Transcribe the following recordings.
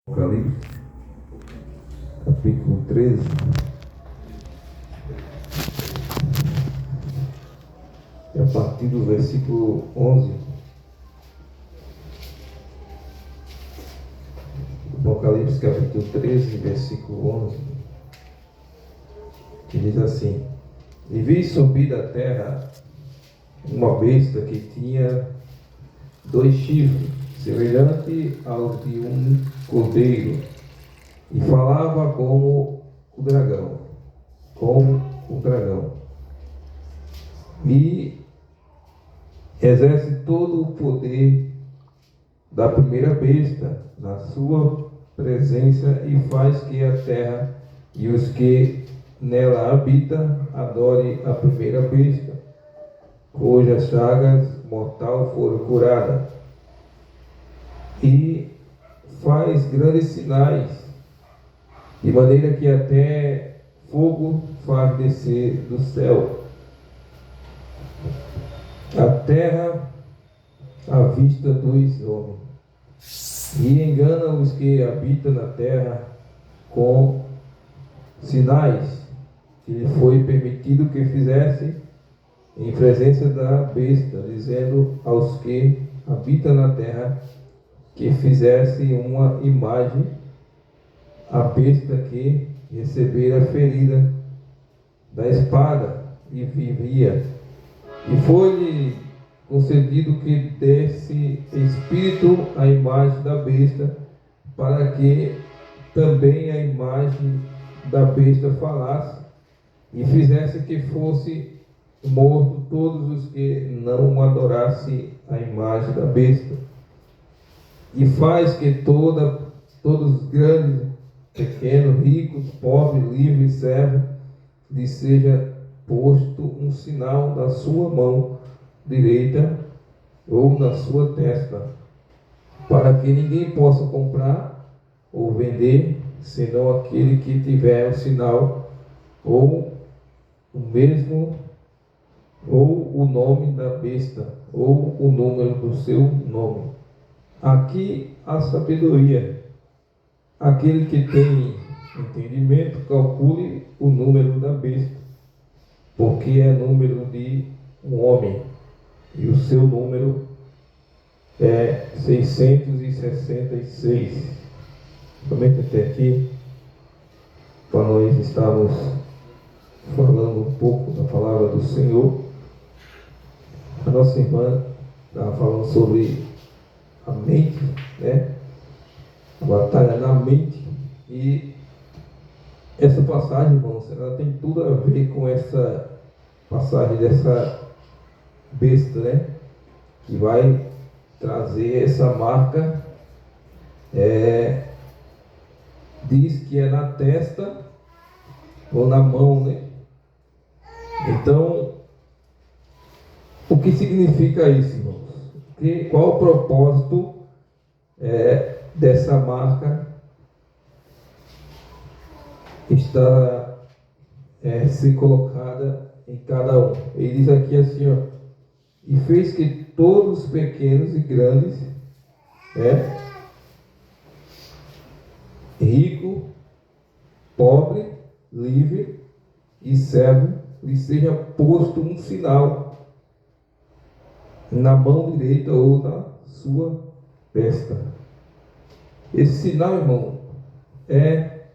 Apocalipse, capítulo 13. E a partir do versículo 11. Apocalipse, capítulo 13, versículo 11. Que diz assim: E vi subir da terra uma besta que tinha 2 chifres, semelhante aos de um cordeiro, e falava como o dragão, e exerce todo o poder da primeira besta na sua presença, e faz que a terra e os que nela habitam adorem a primeira besta, cujas chagas mortal foram curadas, e faz grandes sinais, de maneira que até fogo faz descer do céu, a terra à vista dos homens, e engana os que habitam na terra com sinais que lhe foi permitido que fizesse em presença da besta, dizendo aos que habitam na terra que fizesse uma imagem a besta que recebera ferida da espada e vivia. E foi-lhe concedido que desse espírito à imagem da besta, para que também a imagem da besta falasse, e fizesse que fosse morto todos os que não adorassem a imagem da besta. E faz que todos os grandes, pequenos, ricos, pobres, livres, servos, lhe seja posto um sinal na sua mão direita ou na sua testa, para que ninguém possa comprar ou vender, senão aquele que tiver o sinal, ou o nome da besta, ou o número do seu nome. Aqui a sabedoria. Aquele que tem entendimento, calcule o número da besta, porque é número de um homem, e o seu número é 666. Somente até aqui, para nós estarmos falando um pouco da palavra do Senhor. A nossa irmã estava falando sobre a mente, né? A batalha na mente. E essa passagem, irmãos, ela tem tudo a ver com essa passagem dessa besta, né? Que vai trazer essa marca. Diz que é na testa ou na mão, né? Então, o que significa isso, irmãos? Qual o propósito dessa marca está ser colocada em cada um? Ele diz aqui assim, ó: e fez que todos os pequenos e grandes, rico, pobre, livre e servo, lhe seja posto um sinal na mão direita ou na sua testa. Esse sinal, irmão, é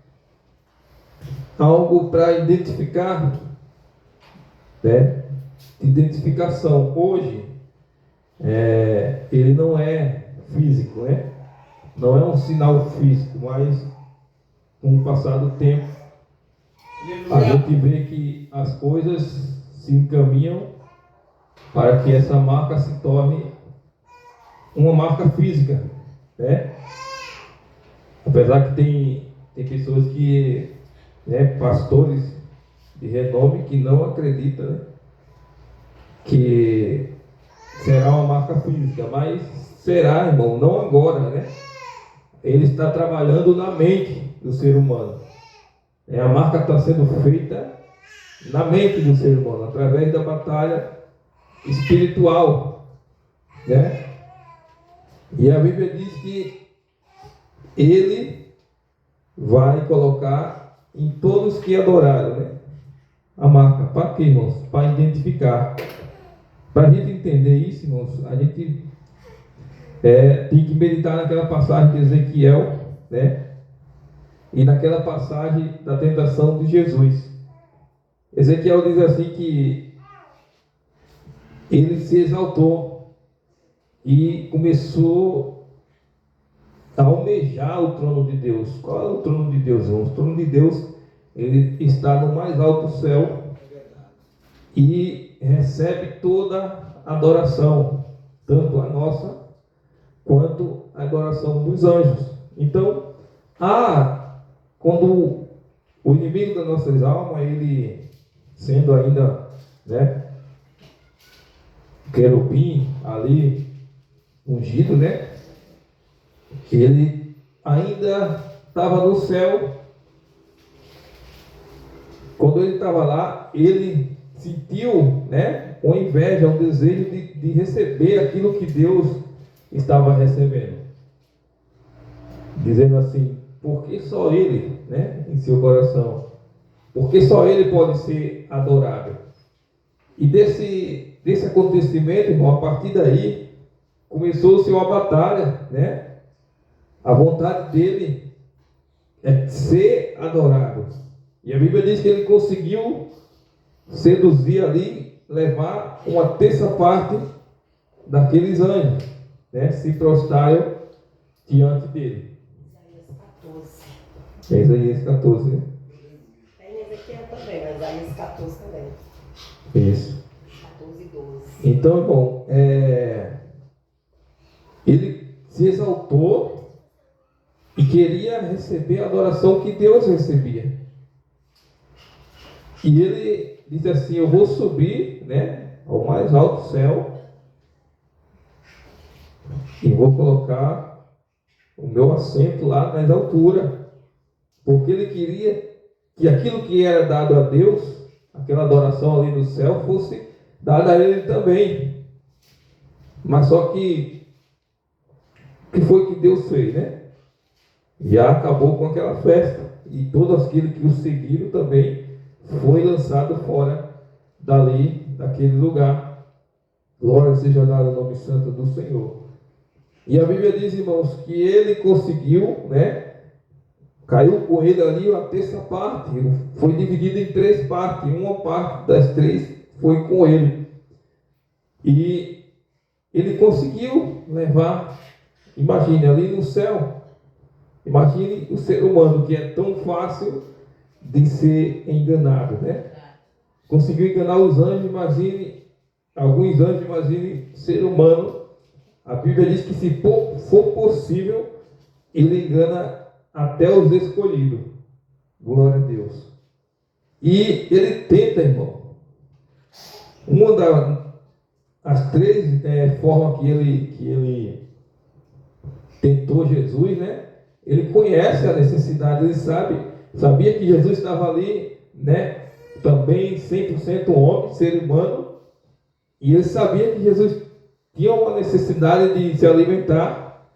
algo para identificar, né? Identificação. Hoje, ele não é físico, né? Não é um sinal físico, mas com o passar do tempo, a gente vê que as coisas se encaminham para que essa marca se torne uma marca física, né? Apesar que tem pessoas que, pastores de renome, que não acreditam, né, que será uma marca física, mas será, irmão, não agora, né? Ele está trabalhando na mente do ser humano. A marca está sendo feita na mente do ser humano, através da batalha espiritual, né? E a Bíblia diz que ele vai colocar em todos que adoraram, né? A marca. Para quê, irmãos? Para identificar. Para a gente entender isso, irmãos, a gente tem que meditar naquela passagem de Ezequiel, né? E naquela passagem da tentação de Jesus. Ezequiel diz assim que ele se exaltou e começou a almejar o trono de Deus. Qual é o trono de Deus, irmãos? O trono de Deus, ele está no mais alto céu e recebe toda a adoração, tanto a nossa quanto a adoração dos anjos. Então, quando o inimigo das nossas almas, ele sendo ainda, né, querubim ali ungido, né, ele ainda estava no céu. Quando ele estava lá, ele sentiu, né, uma inveja, um desejo de receber aquilo que Deus estava recebendo, dizendo assim: por que só ele, né, em seu coração? Por que só ele pode ser adorado? E desse acontecimento, irmão, a partir daí começou-se uma batalha, né? A vontade dele é ser adorado. E a Bíblia diz que ele conseguiu seduzir ali, levar uma terça parte daqueles anjos, né? Se prostraram diante dele. Isaías 14, né? Tem Ezequiel também, mas Isaías 14 também. Isso. 14 e 12. Então, irmão, ele se exaltou e queria receber a adoração que Deus recebia. E ele disse assim: eu vou subir, né, ao mais alto céu e vou colocar o meu assento lá nas alturas, porque ele queria que aquilo que era dado a Deus, aquela adoração ali no céu, fosse dada a ele também. Mas só que o que foi que Deus fez, né? Já acabou com aquela festa, e todos aqueles que o seguiram também foi lançado fora dali, daquele lugar. Glória seja dada ao nome santo do Senhor. E a Bíblia diz, irmãos, que ele conseguiu, né? Caiu com ele ali uma terça parte, foi dividido em 3 partes, uma parte das 3 foi com ele. E ele conseguiu levar, imagine, ali no céu, imagine o ser humano que é tão fácil de ser enganado, né? Conseguiu enganar os anjos, imagine, alguns anjos, imagine ser humano. A Bíblia diz que se for possível, ele engana até os escolhidos. Glória a Deus. E ele tenta, irmão, uma das 3 formas que ele tentou Jesus, né? Ele conhece a necessidade, ele sabia que Jesus estava ali, né? Também 100% homem, ser humano, e ele sabia que Jesus tinha uma necessidade de se alimentar.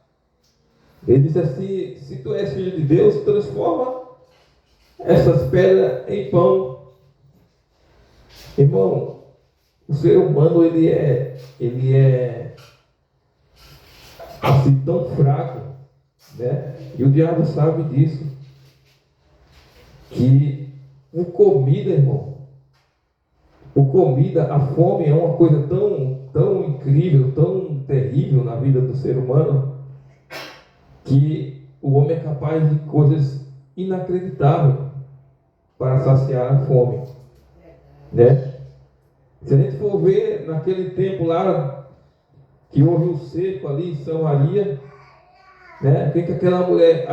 Ele disse assim: se tu és filho de Deus, transforma essas pedras em pão. Irmão, o ser humano ele é assim tão fraco, né? E o diabo sabe disso, que o comida, irmão, a fome é uma coisa tão incrível, tão terrível na vida do ser humano, que o homem é capaz de coisas inacreditáveis para saciar a fome, né? Se a gente for ver naquele tempo lá que houve o cerco ali em Samaria, né? O que aquela mulher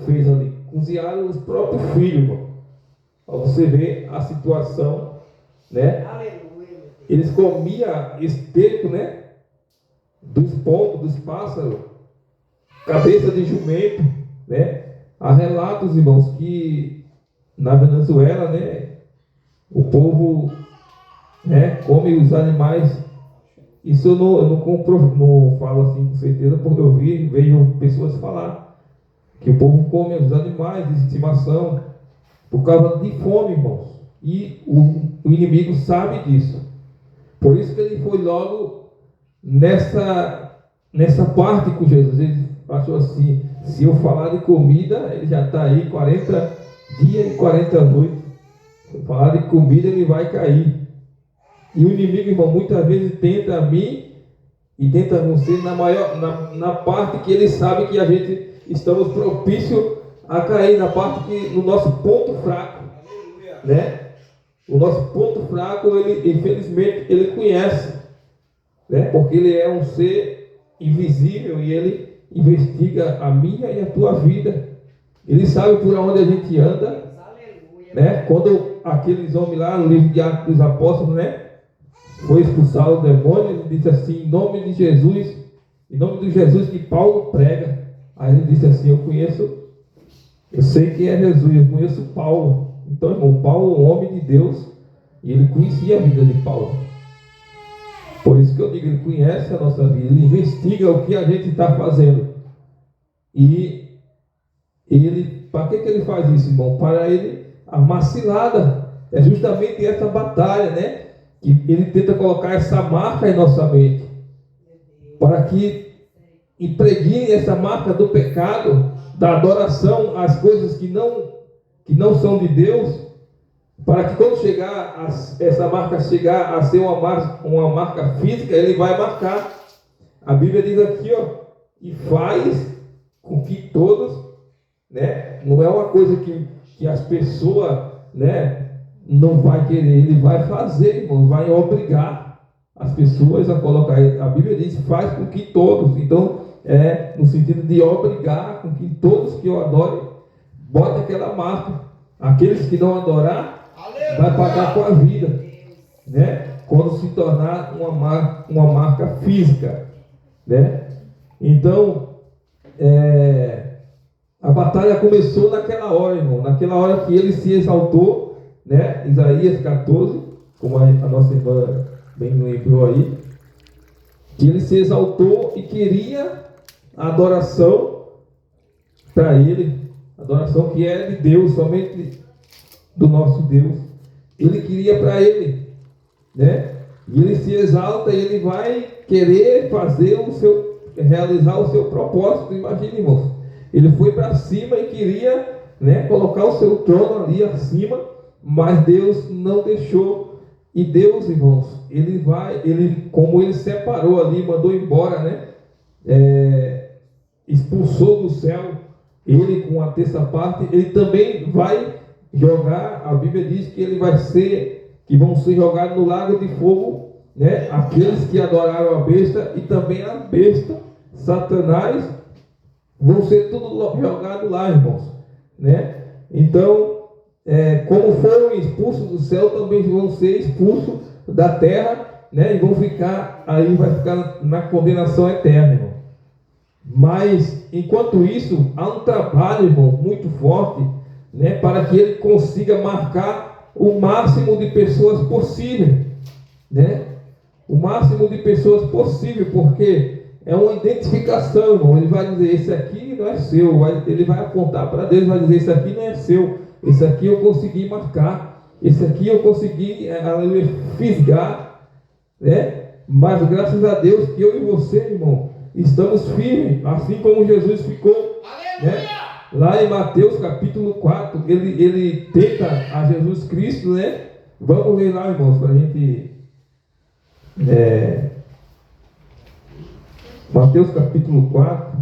fez ali? Cozinharam os próprios filhos, irmão. Para você ver a situação, né? Aleluia. Eles comiam esterco, né? Dos pombos, dos pássaros, cabeça de jumento, né? Há relatos, irmãos, que na Venezuela, né, o povo, né, come os animais. Isso eu não falo assim com certeza, porque vejo pessoas falar que o povo come os animais de estimação por causa de fome, irmãos. E o inimigo sabe disso. Por isso que ele foi logo nessa parte com Jesus. Ele achou assim, se eu falar de comida, ele já está aí 40 dias e 40 noites. Se eu falar de comida, ele vai cair. E o inimigo, irmão, muitas vezes tenta a mim e tenta você na parte que ele sabe que a gente estamos propícios a cair, na parte que no nosso ponto fraco, né? O nosso ponto fraco, ele infelizmente ele conhece, né? Porque ele é um ser invisível e ele investiga a minha e a tua vida. Ele sabe por onde a gente anda, né? Quando aqueles homens lá no livro de Atos dos Apóstolos, né, foi expulsar o demônio, ele disse assim, em nome de Jesus que Paulo prega. Aí ele disse assim, eu sei quem é Jesus, eu conheço Paulo. Então, irmão, Paulo é um homem de Deus e ele conhecia a vida de Paulo. Por isso que eu digo, ele conhece a nossa vida, ele investiga o que a gente está fazendo. E ele, para que ele faz isso, irmão? Para ele, a cilada é justamente essa batalha, né? Que ele tenta colocar essa marca em nossa mente, para que impregne essa marca do pecado, da adoração às coisas que não são de Deus, para que quando essa marca chegar a ser uma marca física, ele vai marcar. A Bíblia diz aqui, ó, e faz com que todos, né, não é uma coisa que as pessoas, né, não vai querer, ele vai fazer, irmão, vai obrigar as pessoas a colocar. A Bíblia diz, faz com que todos, então no sentido de obrigar com que todos que o adorem, bote aquela marca. Aqueles que não adorar, vai pagar com a vida, né? Quando se tornar uma marca física, né? Então, a batalha começou naquela hora, irmão, naquela hora que ele se exaltou, né? Isaías 14, como a nossa irmã bem lembrou aí, que ele se exaltou e queria a adoração para ele, adoração que é de Deus, somente do nosso Deus. Ele queria para ele, né? E ele se exalta e ele vai querer realizar o seu propósito. Imagine, irmãos, ele foi para cima e queria, né, colocar o seu trono ali acima, mas Deus não deixou. E Deus, irmãos, como ele separou ali, mandou embora, né, expulsou do céu ele com a terça parte, ele também vai jogar. A Bíblia diz que vão ser jogados no lago de fogo, né, aqueles que adoraram a besta, e também a besta, Satanás, vão ser tudo jogados lá, irmãos, né? Então, como foram expulsos do céu, também vão ser expulsos da terra, né? E vai ficar na condenação eterna, irmão. Mas, enquanto isso, há um trabalho, irmão, muito forte, né? Para que ele consiga marcar o máximo de pessoas possível, né? O máximo de pessoas possível, porque é uma identificação, irmão. Ele vai dizer, esse aqui não é seu. Ele vai apontar para Deus e vai dizer, esse aqui não é seu. Esse aqui eu consegui marcar. Esse aqui eu consegui fisgar, né? Mas graças a Deus que eu e você, irmão, estamos firmes, assim como Jesus ficou, né? Lá em Mateus capítulo 4, ele tenta a Jesus Cristo, né? Vamos ler lá, irmãos, para a gente... Mateus capítulo 4,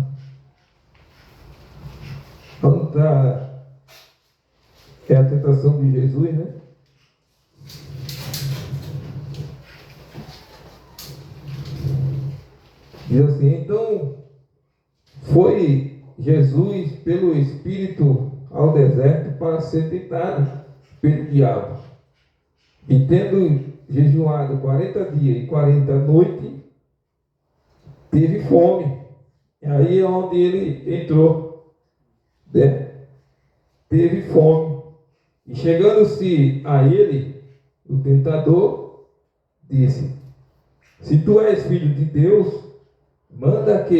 vamos estar... É a tentação de Jesus, né? Diz assim, então foi Jesus pelo Espírito ao deserto para ser tentado pelo diabo. E tendo jejuado 40 dias e 40 noites, teve fome. Aí é onde ele entrou, né? Teve fome. E chegando-se a ele, o tentador disse, se tu és filho de Deus, manda que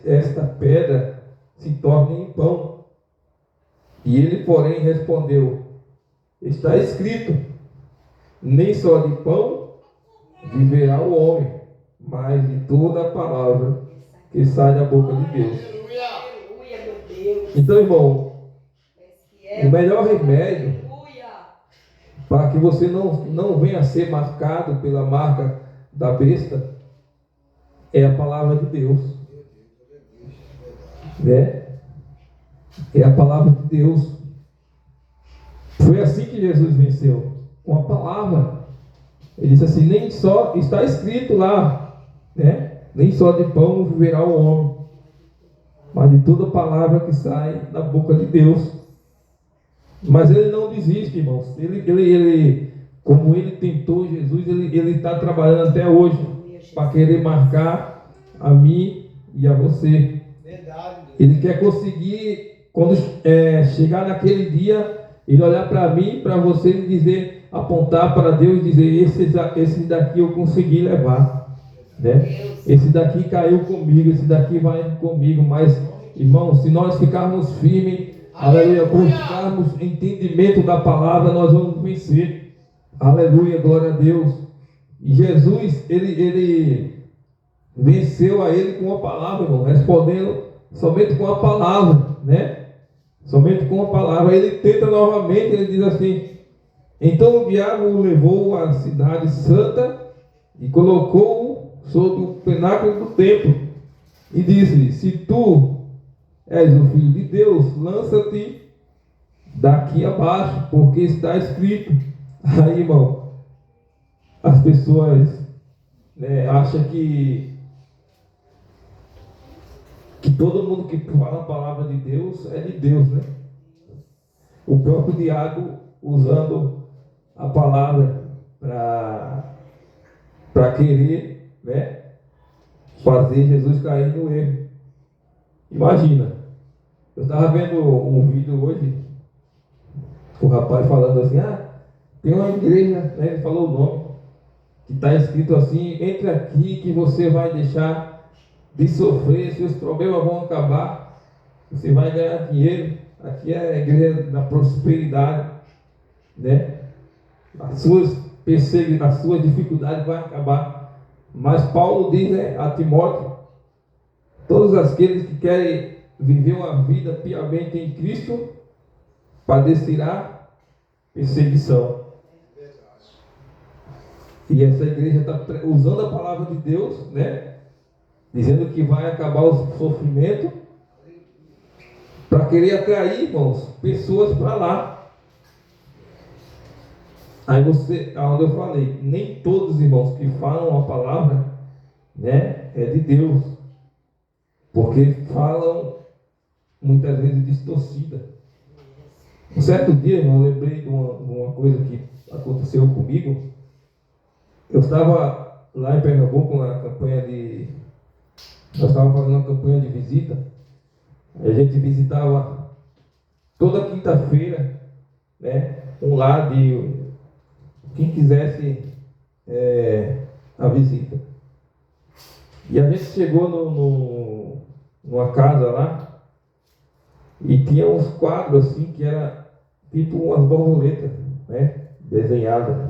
esta pedra se torne em pão. E ele, porém, respondeu: está escrito, nem só de pão viverá o homem, mas de toda a palavra que sai da boca de Deus. Aleluia, meu Deus. Então, irmão, É o melhor remédio aleluia. para que você não venha a ser marcado pela marca da besta é a palavra de Deus, né? É a palavra de Deus. Foi assim que Jesus venceu, com a palavra. Ele disse assim: nem só está escrito lá, né? Nem só de pão viverá o homem, mas de toda palavra que sai da boca de Deus. Mas ele não desiste, irmãos. Como ele tentou Jesus, ele está trabalhando até hoje para querer marcar a mim e a você. Ele quer conseguir, quando chegar naquele dia, ele olhar para mim, para você e dizer, apontar para Deus e dizer: esse daqui eu consegui levar, né? Esse daqui caiu comigo, esse daqui vai comigo. Mas, irmãos, se nós ficarmos firmes, aleluia, buscarmos entendimento da palavra, nós vamos vencer. Aleluia, glória a Deus. E Jesus, ele venceu a ele com a palavra, irmão, respondendo somente com a palavra, né? Somente com a palavra. Ele tenta novamente, ele diz assim: então o diabo o levou à cidade santa e colocou-o sobre o pináculo do templo e disse-lhe: se tu és o filho de Deus, lança-te daqui abaixo, porque está escrito. Aí, irmão, as pessoas, né, acham que todo mundo que fala a palavra de Deus é de Deus, né? O próprio diabo usando a palavra para querer, né, fazer Jesus cair no erro. Imagina, eu estava vendo um vídeo hoje, o rapaz falando assim: tem uma igreja, né, ele falou o nome, que está escrito assim: entre aqui que você vai deixar de sofrer, seus problemas vão acabar, você vai ganhar dinheiro. Aqui é a igreja da prosperidade, né? As suas perseguições, as suas dificuldades vão acabar. Mas Paulo diz, né, a Timóteo: todos aqueles que querem viver uma vida piamente em Cristo padecerá perseguição. E essa igreja está usando a palavra de Deus, né, dizendo que vai acabar o sofrimento, para querer atrair, irmãos, pessoas para lá. Aí aonde eu falei, nem todos os irmãos que falam a palavra, né, é de Deus, porque falam muitas vezes distorcida. Um certo dia, irmão, eu lembrei de uma coisa que aconteceu comigo. Eu estava lá em Pernambuco nós estávamos fazendo uma campanha de visita. A gente visitava toda quinta-feira, né, um lar de quem quisesse a visita. E a gente chegou numa casa lá e tinha uns quadros assim que era tipo umas borboletas, né, desenhadas.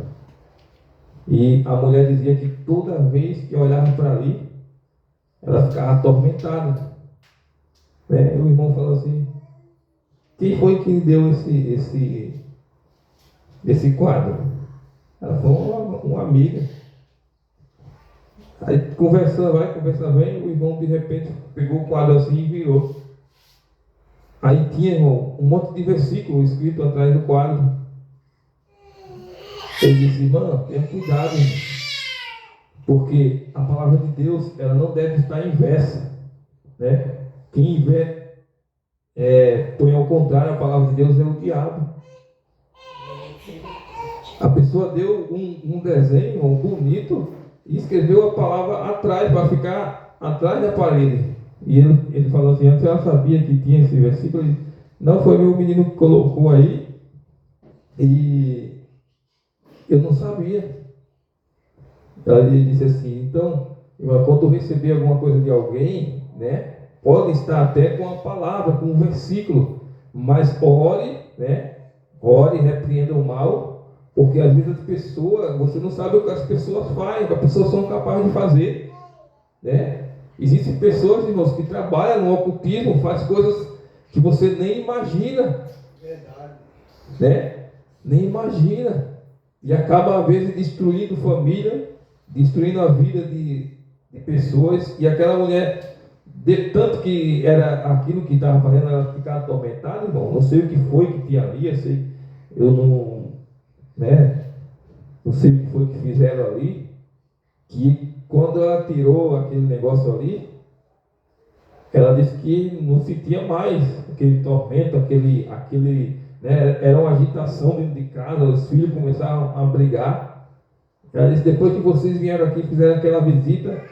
E a mulher dizia que toda vez que olhava para ali, ela ficava atormentada. Né? E o irmão falou assim: quem foi que deu esse quadro? Ela falou: uma amiga. Aí conversando vai, conversando vem, o irmão de repente pegou o quadro assim e virou. Aí tinha, irmão, um monte de versículo escrito atrás do quadro. Ele disse: irmã, tenha cuidado, porque a palavra de Deus, ela não deve estar inversa, né? Quem põe ao contrário a palavra de Deus é o diabo. A pessoa deu um desenho bonito e escreveu a palavra atrás, para ficar atrás da parede. E ele falou assim: antes ela sabia que tinha esse versículo. Não, foi meu menino que colocou aí, e eu não sabia. Ele disse assim: então, quando receber alguma coisa de alguém, né, pode estar até com a palavra, com um versículo, Mas ore, né? Ore, repreenda o mal, porque às vezes as pessoas, você não sabe o que as pessoas fazem, o que as pessoas são capazes de fazer, né? Existem pessoas, irmãos, que trabalham no ocultismo, faz coisas que você nem imagina, né? Nem imagina, e acaba às vezes destruindo família, destruindo a vida de pessoas, e aquela mulher, de tanto que era aquilo que estava fazendo ela ficar atormentada, irmão, não sei o que foi que tinha ali, eu não, né? Não sei o que foi que fizeram ali, que quando ela tirou aquele negócio ali, ela disse que não sentia mais aquele tormento, né, era uma agitação dentro de casa, os filhos começaram a brigar. Ela disse, depois que vocês vieram aqui e fizeram aquela visita,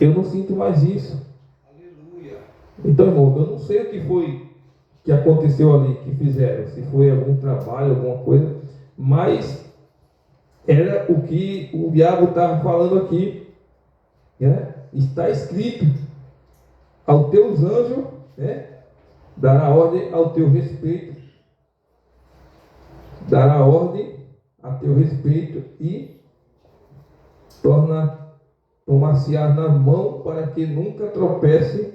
eu não sinto mais isso. Aleluia. Então, irmão, eu não sei o que foi que aconteceu ali, que fizeram, se foi algum trabalho, alguma coisa, mas era o que o diabo estava falando aqui, né? Está escrito, aos teus anjos, né, dará ordem ao teu respeito, dará ordem a teu respeito e tomar-se-á na mão para que nunca tropece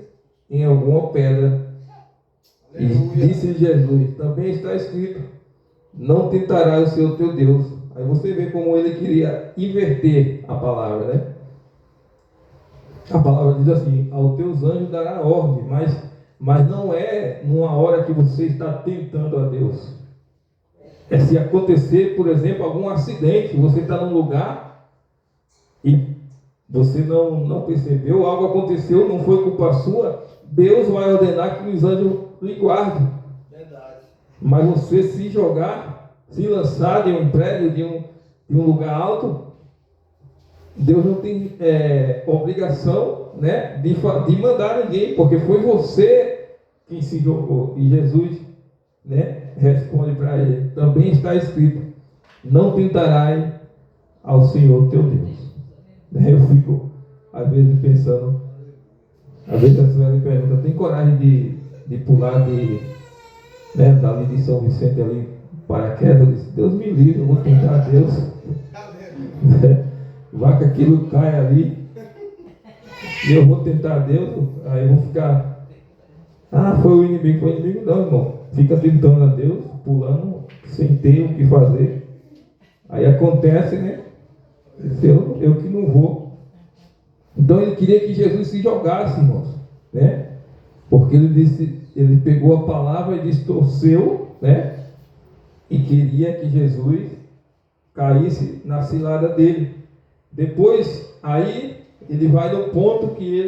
em alguma pedra. Aleluia. E disse Jesus, também está escrito, não tentarás o Senhor teu Deus. Aí você vê como ele queria inverter a palavra, né? A palavra diz assim, aos teus anjos dará ordem, mas não é numa hora que você está tentando a Deus. É se acontecer, por exemplo, algum acidente, você está num lugar e você não percebeu, algo aconteceu, não foi culpa sua, Deus vai ordenar que os anjos lhe guardem. Verdade. Mas você se jogar, se lançar de um prédio, de um lugar alto, Deus não tem obrigação, né, de mandar ninguém, porque foi você quem se jogou. E Jesus, né, responde para ele, também está escrito, não tentarás ao Senhor teu Deus. Eu fico, às vezes, pensando, às vezes a senhora me pergunta, tem coragem de pular dali de São Vicente ali, paraquedas? Eu disse, Deus me livre, eu vou tentar a Deus. Vai que aquilo cai ali, e eu vou tentar a Deus, aí eu vou ficar, foi o inimigo não, irmão. Fica tentando a Deus, pulando, sem ter o que fazer. Aí acontece, né? Eu que não vou. Então ele queria que Jesus se jogasse, irmãos, né? Porque ele pegou a palavra e distorceu, né? E queria que Jesus caísse na cilada dele. Depois, aí ele vai no ponto o que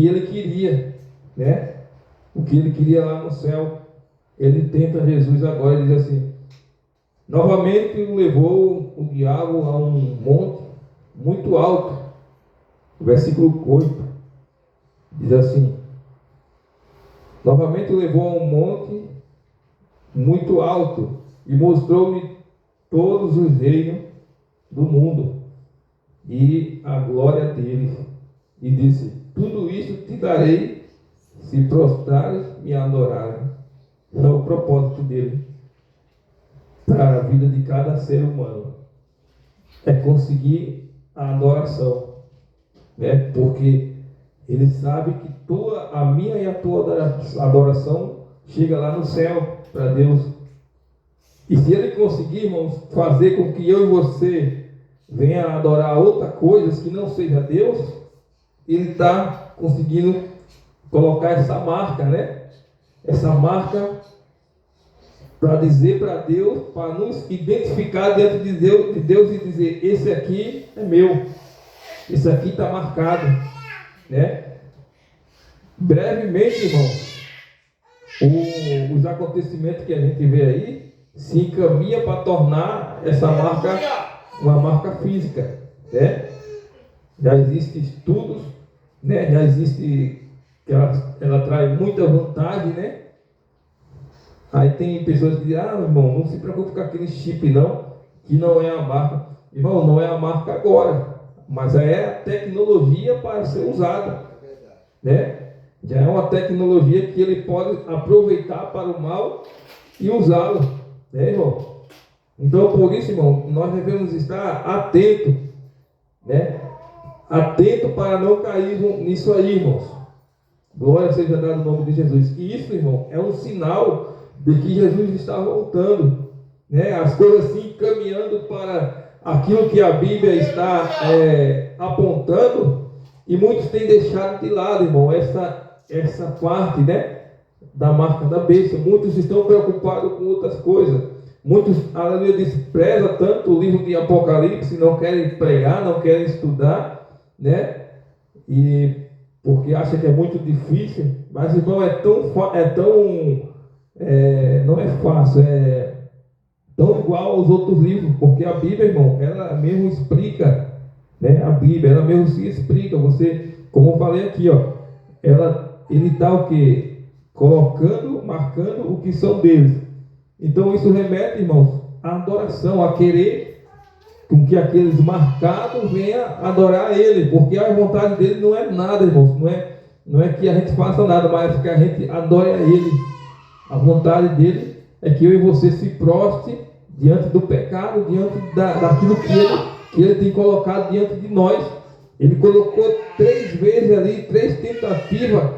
ele queria, né? O que ele queria lá no céu. Ele tenta Jesus agora, ele diz assim, novamente o levou o diabo a um monte muito alto. O versículo 8 diz assim, novamente o levou a um monte muito alto e mostrou-lhe todos os reinos do mundo e a glória deles, e disse, tudo isso te darei se prostrares e adorares. Então, o propósito dele para a vida de cada ser humano é conseguir a adoração, né? Porque ele sabe que a minha e a tua adoração chega lá no céu para Deus. E se ele conseguir, irmãos, fazer com que eu e você venha a adorar outras coisas que não seja Deus, ele está conseguindo colocar essa marca, né? Essa marca para dizer para Deus, para nos identificar diante de Deus e dizer, esse aqui é meu, esse aqui está marcado, né? Brevemente, irmãos, os acontecimentos que a gente vê aí se encaminha para tornar essa marca uma marca física, né? Já existem estudos, né? Já existe que ela traz muita vantagem, né? Aí tem pessoas que dizem, irmão, não se preocupe com aquele chip não, que não é a marca. Irmão, não é a marca agora, mas é a tecnologia para ser usada, né? Já é uma tecnologia que ele pode aproveitar para o mal e usá-lo, né, irmão? Então, por isso, irmão, nós devemos estar atentos, né? Atento para não cair nisso aí, irmãos. Glória seja dada no nome de Jesus. E isso, irmão, é um sinal de que Jesus está voltando, né? As coisas assim caminhando para aquilo que a Bíblia está apontando, e muitos têm deixado de lado, irmão, essa parte, né, da marca da besta. Muitos estão preocupados com outras coisas. Muitos, aleluia, desprezam tanto o livro de Apocalipse, não querem pregar, não querem estudar, né? E porque acha que é muito difícil. Mas, irmão, não é fácil, é tão igual aos outros livros, porque a Bíblia, irmão, ela mesmo explica, né? A Bíblia, ela mesmo se explica. Você, como eu falei aqui, ó, ele está o quê? Marcando o que são deles. Então isso remete, irmãos, à adoração, a querer com que aqueles marcados venham adorar Ele, porque a vontade dele não é nada, irmãos, não é que a gente faça nada, mas que a gente adore a Ele. A vontade dele é que eu e você se prostre diante do pecado, diante daquilo que ele tem colocado diante de nós. Ele colocou 3 vezes ali, 3 tentativas,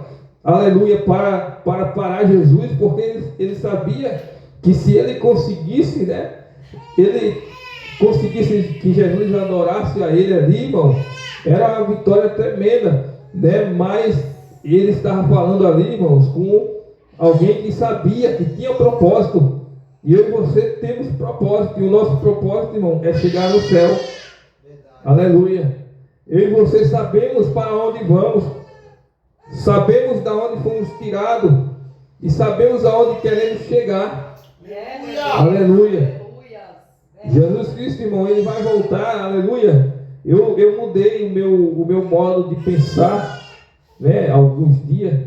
aleluia, para parar Jesus, porque ele sabia que se ele conseguisse, né, que Jesus adorasse a ele ali, irmão, era uma vitória tremenda, né? Mas ele estava falando ali, irmãos, com alguém que sabia, que tinha propósito. E eu e você temos propósito, e o nosso propósito, irmão, é chegar no céu. Aleluia. Eu e você sabemos para onde vamos, sabemos de onde fomos tirados, e sabemos aonde queremos chegar. Aleluia. Jesus Cristo, irmão, ele vai voltar. Aleluia. Eu mudei o meu modo de pensar, né? Alguns dias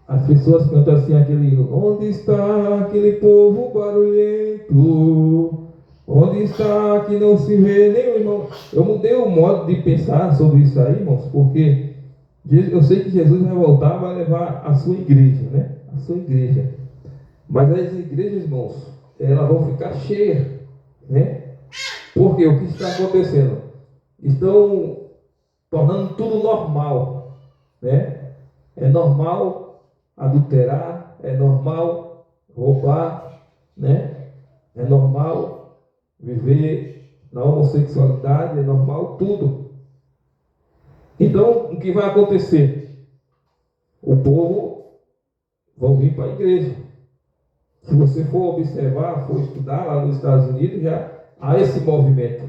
as pessoas cantam assim aquele hino: onde está aquele povo barulhento? Onde está que não se vê nenhum, irmão? Eu mudei o modo de pensar sobre isso aí, irmãos, porque eu sei que Jesus vai voltar, vai levar a sua igreja, né? A sua igreja. Mas as igrejas, irmãos, elas vão ficar cheias, né? Porque o que está acontecendo? Estão tornando tudo normal, né? É normal adulterar, é normal roubar, né? É normal viver na homossexualidade, é normal tudo. Então, o que vai acontecer? O povo vão vir para a igreja. Se você for observar, for estudar lá nos Estados Unidos, já há esse movimento.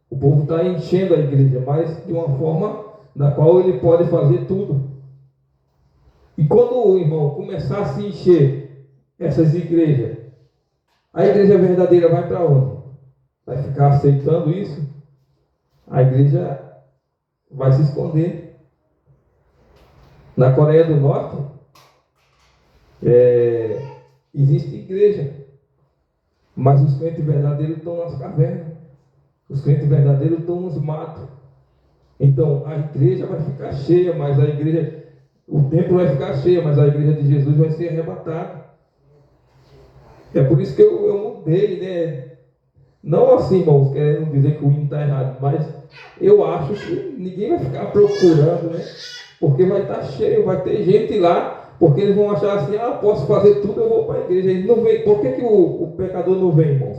O povo está enchendo a igreja, mas de uma forma na qual ele pode fazer tudo. E quando o irmão começar a se encher essas igrejas, a igreja verdadeira vai para onde? Vai ficar aceitando isso? A igreja vai se esconder. Na Coreia do Norte, existe igreja, mas os crentes verdadeiros estão nas cavernas, os crentes verdadeiros estão nos matos. Então a igreja vai ficar cheia, mas o templo vai ficar cheio, mas a igreja de Jesus vai ser arrebatada. É por isso que eu mudei, né? Não assim, irmãos, querendo dizer que o hino está errado, mas eu acho que ninguém vai ficar procurando, né? Porque vai estar cheio, vai ter gente lá, porque eles vão achar assim: posso fazer tudo, eu vou para a igreja. Eles não vêm. Por que o pecador não vem, irmãos?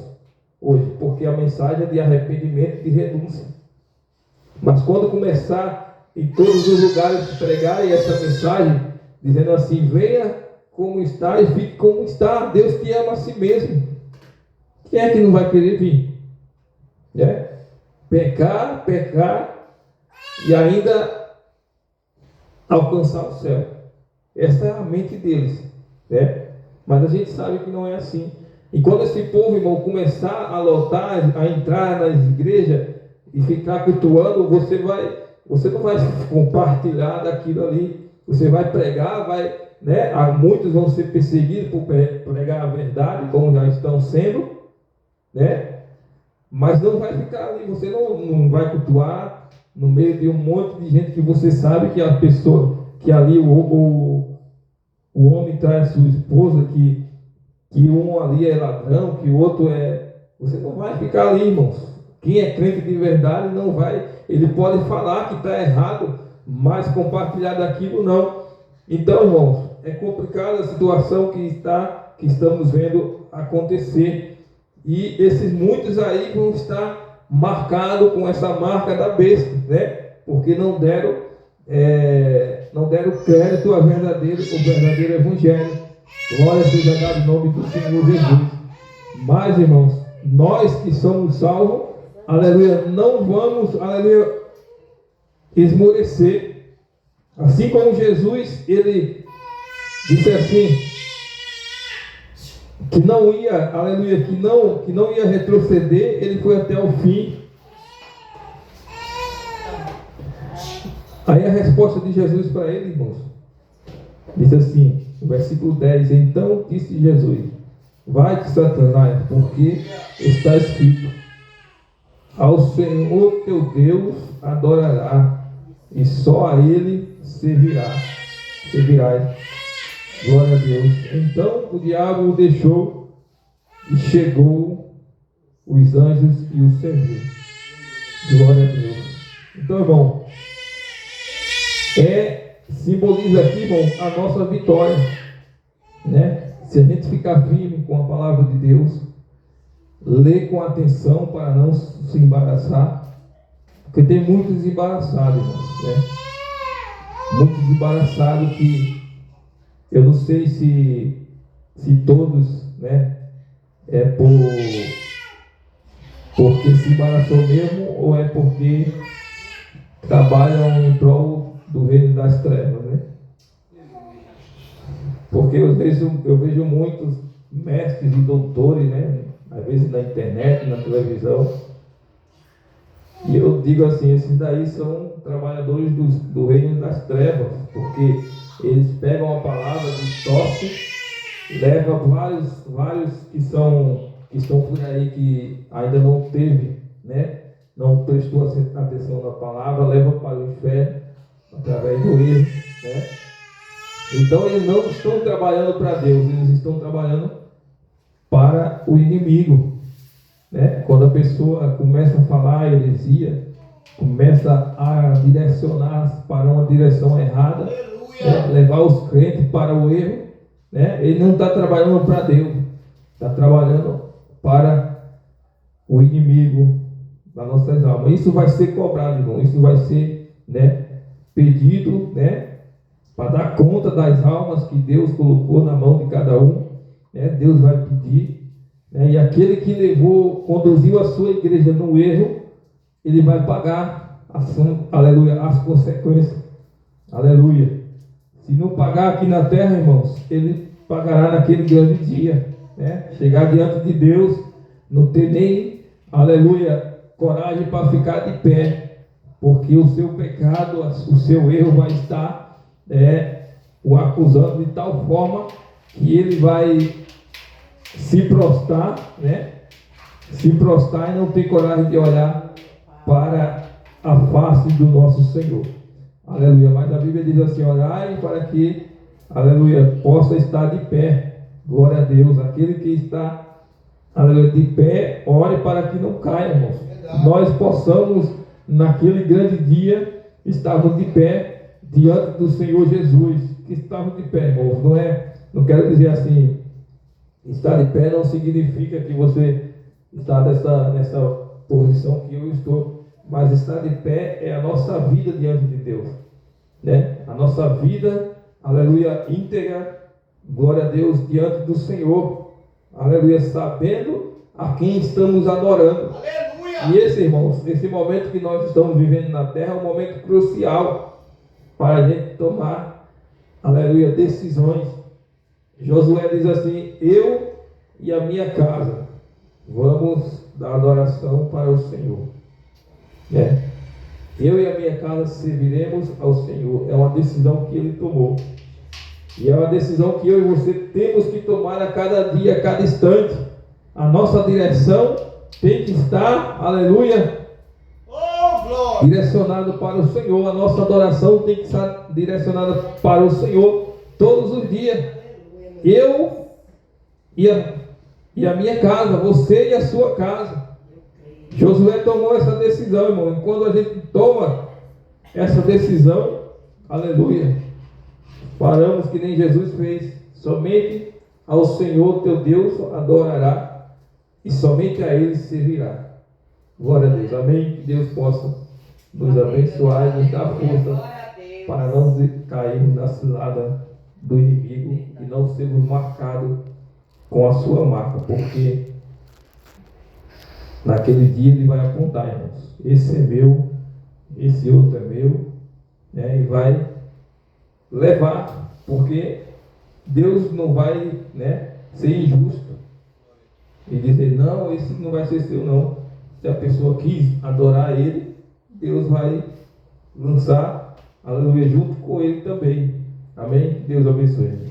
Hoje, porque a mensagem é de arrependimento e de renúncia. Mas quando começar em todos os lugares pregarem essa mensagem, dizendo assim: venha como está e fique como está, Deus te ama a si mesmo. Quem é que não vai querer vir? Né? Pecar e ainda alcançar o céu. Essa é a mente deles, né? Mas a gente sabe que não é assim. E quando esse povo, irmão, começar a lotar, a entrar nas igrejas e ficar cultuando, você não vai compartilhar daquilo ali. Você vai pregar, né? Muitos vão ser perseguidos por pregar a verdade, como já estão sendo, né? Mas não vai ficar ali. Você não vai cultuar no meio de um monte de gente que você sabe que a pessoa que ali o homem traz sua esposa, que um ali é ladrão, que o outro é... Você não vai ficar ali, irmãos. Quem é crente de verdade não vai... Ele pode falar que está errado, mas compartilhar daquilo não. Então, irmãos, é complicada a situação que estamos vendo acontecer. E esses muitos aí vão estar marcados com essa marca da besta, né? Porque não deram crédito ao verdadeiro evangelho. Glória seja dada em nome do Senhor Jesus. Mas, irmãos, nós que somos salvos, aleluia, não vamos, aleluia, esmorecer. Assim como Jesus, ele disse assim, que não ia, aleluia, que não ia retroceder, ele foi até o fim. Aí a resposta de Jesus para ele, irmãos, diz assim, no versículo 10, então disse Jesus, vai-te, Satanás, porque está escrito, ao Senhor teu Deus adorará, e só a Ele servirás. Glória a Deus. Então o diabo o deixou e chegou os anjos e o serviu. Glória a Deus. Então, irmão, simboliza aqui, irmão, a nossa vitória, né? Se a gente ficar firme com a palavra de Deus, ler com atenção para não se embaraçar, porque tem muitos embaraçados, irmãos, né? Muitos embaraçados que eu não sei se todos, né, porque se embaraçou mesmo ou é porque trabalham em prol do reino das trevas, né? Porque eu vejo muitos mestres e doutores, né, às vezes na internet, na televisão, e eu digo assim, esses daí são trabalhadores do reino das trevas, porque eles pegam a palavra, distorcem, levam vários que estão por aí que ainda não teve, né, não prestou atenção na palavra, levam para o inferno através do erro, né? Então eles não estão trabalhando para Deus, eles estão trabalhando para o inimigo, né? Quando a pessoa começa a falar heresia, começa a direcionar para uma direção errada, né? Levar os crentes para o erro, né? Ele não está trabalhando para Deus, está trabalhando para o inimigo das nossas almas. Isso vai ser cobrado, irmão. Isso vai ser, né, pedido, né, para dar conta das almas que Deus colocou na mão de cada um, né? Deus vai pedir, né? E aquele que conduziu a sua igreja no erro, ele vai pagar, aleluia, as consequências, aleluia. Se não pagar aqui na terra, irmãos, ele pagará naquele grande dia, né? Chegar diante de Deus, não ter nem, aleluia, coragem para ficar de pé, porque o seu pecado, o seu erro vai estar o acusando de tal forma que ele vai se prostrar, né? Se prostrar e não ter coragem de olhar para a face do nosso Senhor. Aleluia. Mas a Bíblia diz assim, orai para que, aleluia, possa estar de pé. Glória a Deus. Aquele que está, aleluia, de pé, ore para que não caia, irmãos. Nós possamos, naquele grande dia, estarmos de pé diante do Senhor Jesus, que estamos de pé, irmãos. Não quero dizer assim, estar de pé não significa que você está nessa posição que eu estou, mas estar de pé é a nossa vida diante de Deus, né? A nossa vida, aleluia, íntegra, glória a Deus, diante do Senhor, aleluia, sabendo a quem estamos adorando. Aleluia! E esse, irmãos, esse momento que nós estamos vivendo na terra é um momento crucial para a gente tomar, aleluia, decisões. Josué diz assim, eu e a minha casa vamos dar adoração para o Senhor, né? Eu e a minha casa serviremos ao Senhor. É uma decisão que ele tomou, e é uma decisão que eu e você temos que tomar a cada dia, a cada instante. A nossa direção tem que estar, aleluia, direcionado para o Senhor. A nossa adoração tem que estar direcionada para o Senhor todos os dias. Eu e a minha casa, você e a sua casa. Josué tomou essa decisão, irmão. E quando a gente toma essa decisão, aleluia, paramos que nem Jesus fez. Somente ao Senhor teu Deus adorará e somente a Ele servirá. Glória a Deus. Amém. Que Deus possa nos abençoar e nos dar força para não cairmos na cilada do inimigo e não sermos marcados com a sua marca, porque naquele dia ele vai apontar, irmãos, esse é meu, esse outro é meu, né, e vai levar, porque Deus não vai, né, ser injusto e dizer, não, esse não vai ser seu, não. Se a pessoa quis adorar Ele, Deus vai lançar, aleluia, junto com Ele também. Amém? Deus abençoe.